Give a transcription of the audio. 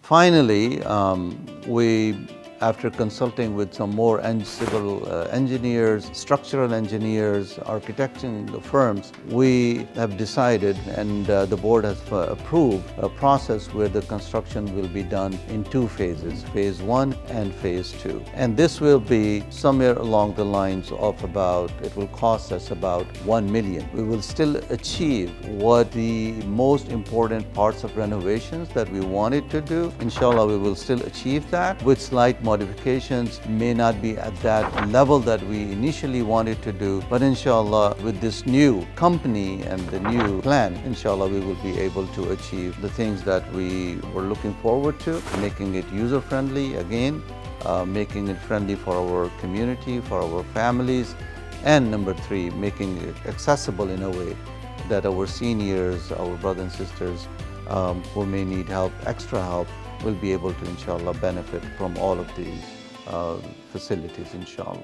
Finally, after consulting with some more civil engineers, structural engineers, architectural firms, we have decided, and the board has approved, a process where the construction will be done in two phases, phase 1 and phase 2. And this will be somewhere along the lines of it will cost us about 1 million. We will still achieve what the most important parts of renovations that we wanted to do. Inshallah, we will still achieve that with slight modifications. May not be at that level that we initially wanted to do, but inshallah, with this new company and the new plan, inshallah, we will be able to achieve the things that we were looking forward to, making it user-friendly again, making it friendly for our community, for our families, and number 3, making it accessible in a way that our seniors, our brothers and sisters who may need help, extra help, will be able to, inshallah, benefit from all of these facilities, inshallah.